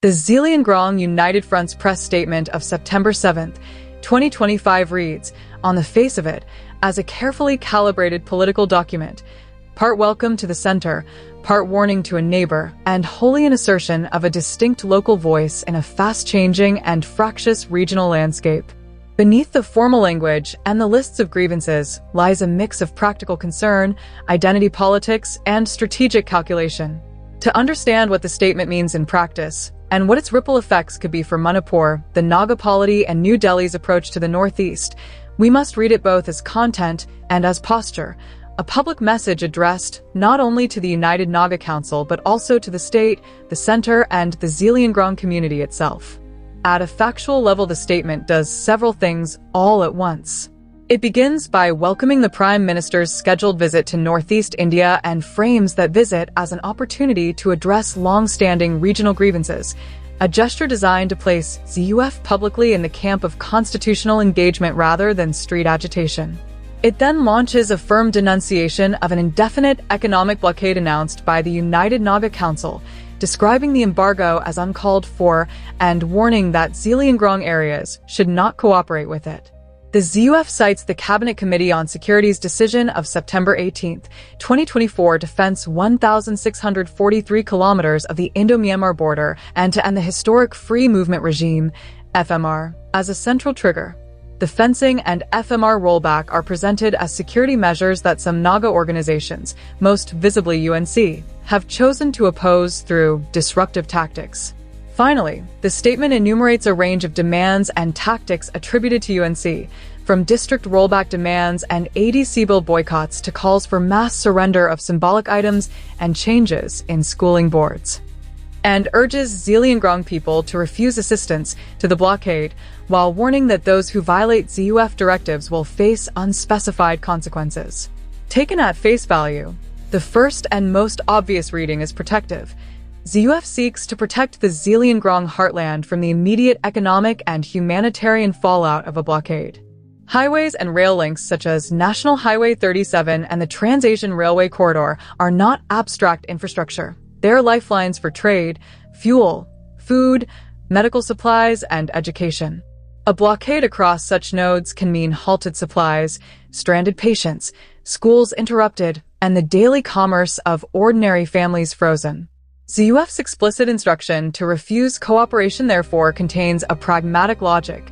The Zeliangrong United Front's press statement of September 7, 2025 reads, on the face of it, as a carefully calibrated political document, part welcome to the center, part warning to a neighbor, and wholly an assertion of a distinct local voice in a fast-changing and fractious regional landscape. Beneath the formal language and the lists of grievances lies a mix of practical concern, identity politics, and strategic calculation. To understand what the statement means in practice, and what its ripple effects could be for Manipur, the Naga polity, and New Delhi's approach to the northeast, we must read it both as content and as posture, a public message addressed not only to the United Naga Council but also to the state, the center, and the Zeliangrong community itself. At a factual level, the statement does several things all at once. It begins by welcoming the Prime Minister's scheduled visit to Northeast India and frames that visit as an opportunity to address long-standing regional grievances, a gesture designed to place ZUF publicly in the camp of constitutional engagement rather than street agitation. It then launches a firm denunciation of an indefinite economic blockade announced by the United Naga Council, describing the embargo as uncalled for and warning that Zeliangrong areas should not cooperate with it. The ZUF cites the Cabinet Committee on Security's decision of September 18, 2024 to fence 1,643 kilometers of the Indo-Myanmar border and to end the historic Free Movement Regime, FMR, as a central trigger. The fencing and FMR rollback are presented as security measures that some Naga organizations, most visibly UNC, have chosen to oppose through disruptive tactics. Finally, the statement enumerates a range of demands and tactics attributed to UNC, from district rollback demands and ADC bill boycotts to calls for mass surrender of symbolic items and changes in schooling boards, and urges Zeliangrong people to refuse assistance to the blockade, while warning that those who violate ZUF directives will face unspecified consequences. Taken at face value, the first and most obvious reading is protective. ZUF seeks to protect the Zeliangrong heartland from the immediate economic and humanitarian fallout of a blockade. Highways and rail links such as National Highway 37 and the Trans-Asian Railway Corridor are not abstract infrastructure. They are lifelines for trade, fuel, food, medical supplies, and education. A blockade across such nodes can mean halted supplies, stranded patients, schools interrupted, and the daily commerce of ordinary families frozen. ZUF's explicit instruction to refuse cooperation therefore contains a pragmatic logic,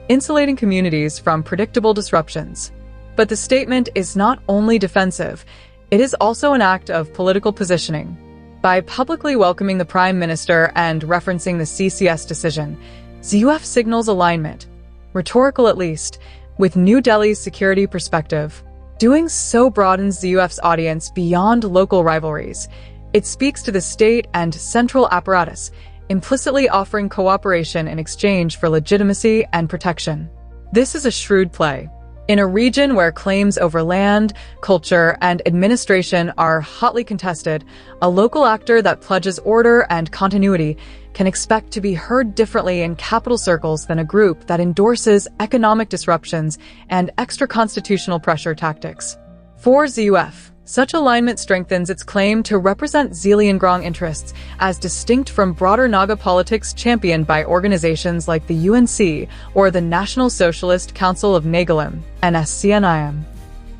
insulating communities from predictable disruptions. But the statement is not only defensive, it is also an act of political positioning. By publicly welcoming the Prime Minister and referencing the CCS decision, ZUF signals alignment, rhetorical at least, with New Delhi's security perspective. Doing so broadens ZUF's audience beyond local rivalries. It speaks to the state and central apparatus, implicitly offering cooperation in exchange for legitimacy and protection. This is a shrewd play. In a region where claims over land, culture, and administration are hotly contested, a local actor that pledges order and continuity can expect to be heard differently in capital circles than a group that endorses economic disruptions and extra-constitutional pressure tactics. For ZUF, such alignment strengthens its claim to represent Zeliangrong interests as distinct from broader Naga politics championed by organizations like the UNC or the National Socialist Council of Nagaland, NSCNIM.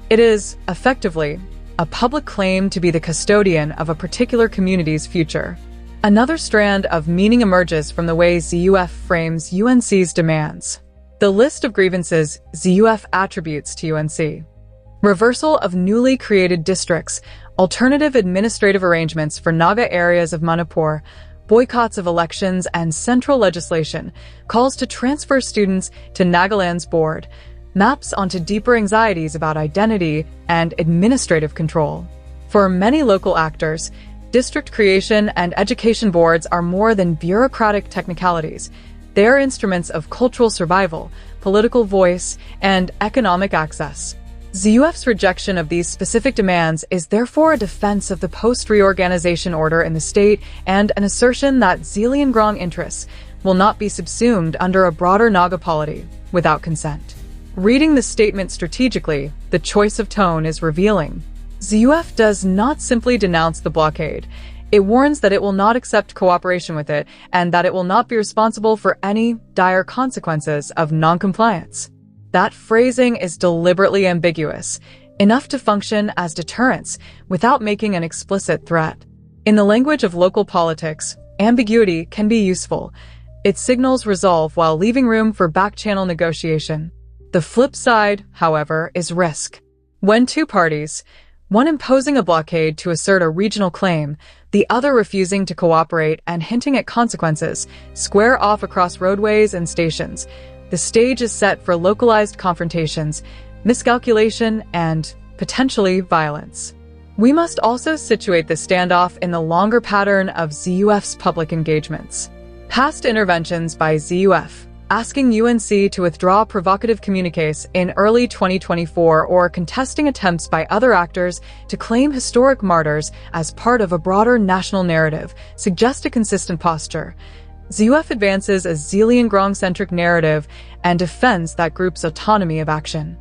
It is, effectively, a public claim to be the custodian of a particular community's future. Another strand of meaning emerges from the way ZUF frames UNC's demands. The list of grievances ZUF attributes to UNC: reversal of newly created districts, alternative administrative arrangements for Naga areas of Manipur, boycotts of elections and central legislation, calls to transfer students to Nagaland's board, maps onto deeper anxieties about identity and administrative control. For many local actors, district creation and education boards are more than bureaucratic technicalities. They are instruments of cultural survival, political voice, and economic access. ZUF's rejection of these specific demands is therefore a defense of the post-reorganization order in the state and an assertion that Zeliangrong interests will not be subsumed under a broader Naga polity without consent. Reading the statement strategically, the choice of tone is revealing. ZUF does not simply denounce the blockade. It warns that it will not accept cooperation with it and that it will not be responsible for any dire consequences of noncompliance. That phrasing is deliberately ambiguous, enough to function as deterrence without making an explicit threat. In the language of local politics, ambiguity can be useful. It signals resolve while leaving room for back-channel negotiation. The flip side, however, is risk. When two parties, one imposing a blockade to assert a regional claim, the other refusing to cooperate and hinting at consequences, square off across roadways and stations, the stage is set for localized confrontations, miscalculation, and, potentially, violence. We must also situate the standoff in the longer pattern of ZUF's public engagements. Past interventions by ZUF, asking UNC to withdraw provocative communiques in early 2024 or contesting attempts by other actors to claim historic martyrs as part of a broader national narrative, suggest a consistent posture. ZUF advances a Zeliangrong-centric narrative and defends that group's autonomy of action.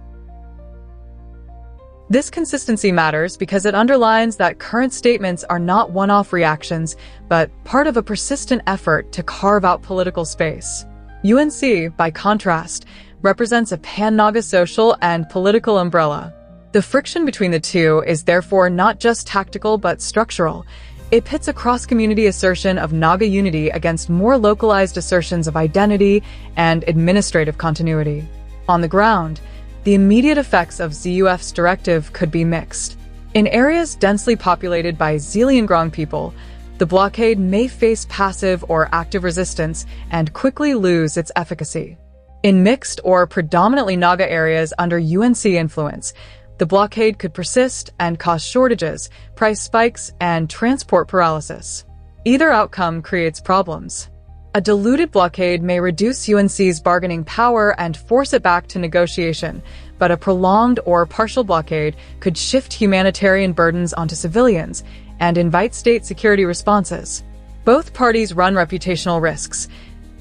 This consistency matters because it underlines that current statements are not one-off reactions, but part of a persistent effort to carve out political space. UNC, by contrast, represents a pan-Naga social and political umbrella. The friction between the two is therefore not just tactical but structural. It pits a cross-community assertion of Naga unity against more localized assertions of identity and administrative continuity. On the ground, the immediate effects of ZUF's directive could be mixed. In areas densely populated by Zeliangrong people, the blockade may face passive or active resistance and quickly lose its efficacy. In mixed or predominantly Naga areas under UNC influence, the blockade could persist and cause shortages, price spikes, and transport paralysis. Either outcome creates problems. A diluted blockade may reduce UNC's bargaining power and force it back to negotiation, but a prolonged or partial blockade could shift humanitarian burdens onto civilians and invite state security responses. Both parties run reputational risks.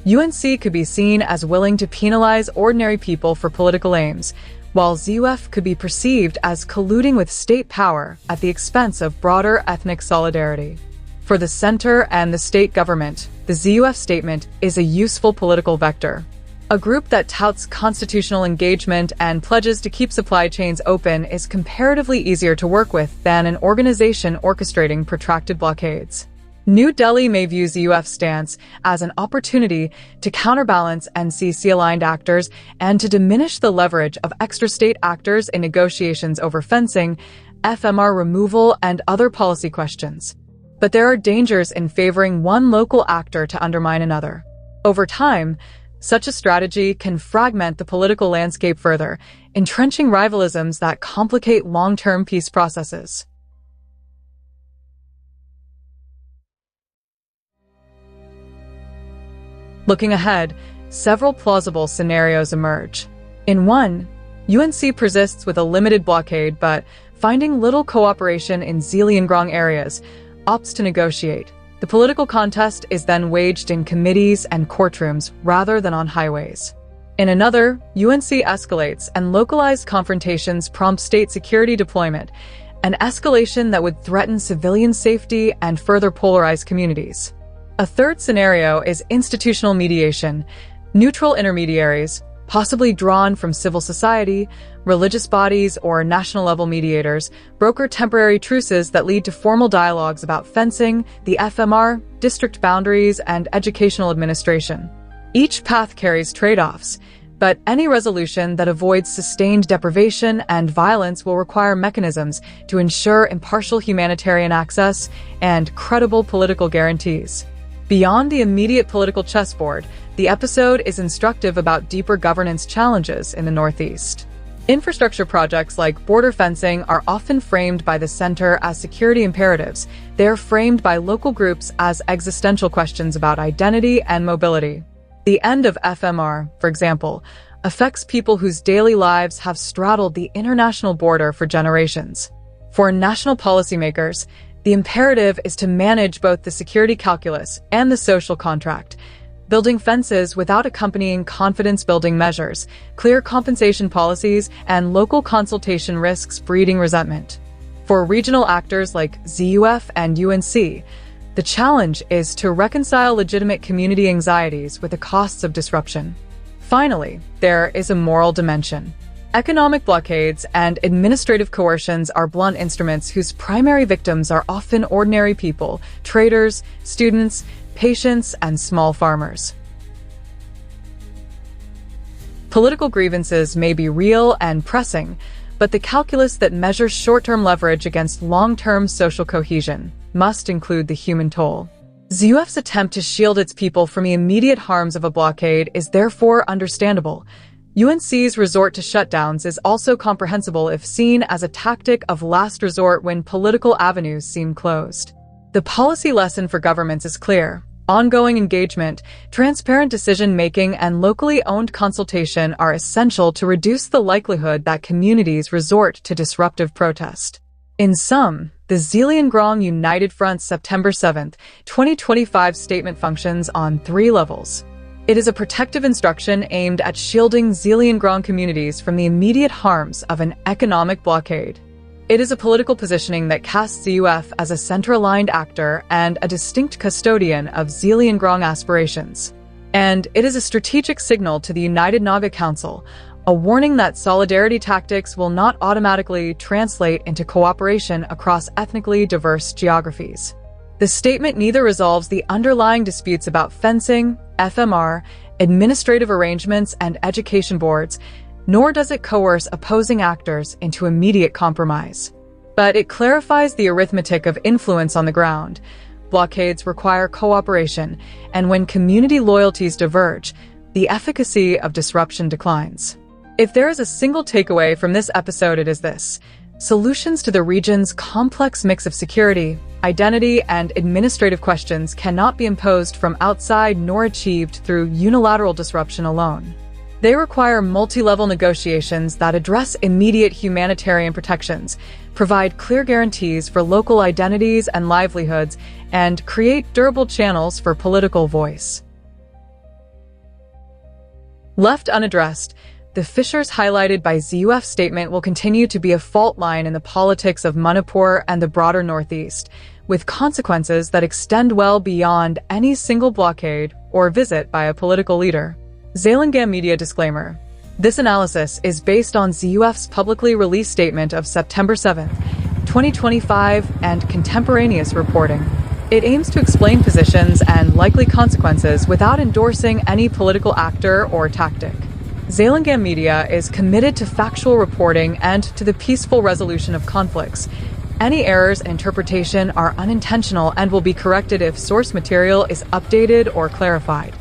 UNC could be seen as willing to penalize ordinary people for political aims, while ZUF could be perceived as colluding with state power at the expense of broader ethnic solidarity. For the center and the state government, the ZUF statement is a useful political vector. A group that touts constitutional engagement and pledges to keep supply chains open is comparatively easier to work with than an organization orchestrating protracted blockades. New Delhi may view ZUF's stance as an opportunity to counterbalance NCC-aligned actors and to diminish the leverage of extra-state actors in negotiations over fencing, FMR removal, and other policy questions. But there are dangers in favoring one local actor to undermine another. Over time, such a strategy can fragment the political landscape further, entrenching rivalisms that complicate long-term peace processes. Looking ahead, several plausible scenarios emerge. In one, UNC persists with a limited blockade, but finding little cooperation in Zeliangrong areas, opts to negotiate. The political contest is then waged in committees and courtrooms rather than on highways. In another, UNC escalates and localized confrontations prompt state security deployment, an escalation that would threaten civilian safety and further polarize communities. A third scenario is institutional mediation. Neutral intermediaries, possibly drawn from civil society, religious bodies, or national-level mediators, broker temporary truces that lead to formal dialogues about fencing, the FMR, district boundaries, and educational administration. Each path carries trade-offs, but any resolution that avoids sustained deprivation and violence will require mechanisms to ensure impartial humanitarian access and credible political guarantees. Beyond the immediate political chessboard, the episode is instructive about deeper governance challenges in the Northeast. Infrastructure projects like border fencing are often framed by the center as security imperatives. They are framed by local groups as existential questions about identity and mobility. The end of FMR, for example, affects people whose daily lives have straddled the international border for generations. For national policymakers, the imperative is to manage both the security calculus and the social contract. Building fences without accompanying confidence-building measures, clear compensation policies, and local consultation risks breeding resentment. For regional actors like ZUF and UNC, The challenge is to reconcile legitimate community anxieties with the costs of disruption. Finally, there is a moral dimension. Economic blockades and administrative coercions are blunt instruments whose primary victims are often ordinary people, traders, students, patients, and small farmers. Political grievances may be real and pressing, but the calculus that measures short-term leverage against long-term social cohesion must include the human toll. ZUF's attempt to shield its people from the immediate harms of a blockade is therefore understandable. UNC's resort to shutdowns is also comprehensible if seen as a tactic of last resort when political avenues seem closed. The policy lesson for governments is clear. Ongoing engagement, transparent decision-making, and locally owned consultation are essential to reduce the likelihood that communities resort to disruptive protest. In sum, the Zeliangrong United Front's September 7, 2025 statement functions on three levels. It is a protective instruction aimed at shielding Zeliangrong communities from the immediate harms of an economic blockade. It is a political positioning that casts ZUF as a center-aligned actor and a distinct custodian of Zeliangrong aspirations. And it is a strategic signal to the United Naga Council, a warning that solidarity tactics will not automatically translate into cooperation across ethnically diverse geographies. The statement neither resolves the underlying disputes about fencing, FMR, administrative arrangements, and education boards, nor does it coerce opposing actors into immediate compromise. But it clarifies the arithmetic of influence on the ground. Blockades require cooperation, and when community loyalties diverge, the efficacy of disruption declines. If there is a single takeaway from this episode, it is this: solutions to the region's complex mix of security, identity, and administrative questions cannot be imposed from outside nor achieved through unilateral disruption alone. They require multi-level negotiations that address immediate humanitarian protections, provide clear guarantees for local identities and livelihoods, and create durable channels for political voice. Left unaddressed, the fissures highlighted by ZUF's statement will continue to be a fault line in the politics of Manipur and the broader Northeast, with consequences that extend well beyond any single blockade or visit by a political leader. Zeliangrong Media Disclaimer. This analysis is based on ZUF's publicly released statement of September 7, 2025, and contemporaneous reporting. It aims to explain positions and likely consequences without endorsing any political actor or tactic. Zeliangrong Media is committed to factual reporting and to the peaceful resolution of conflicts. Any errors in interpretation are unintentional and will be corrected if source material is updated or clarified.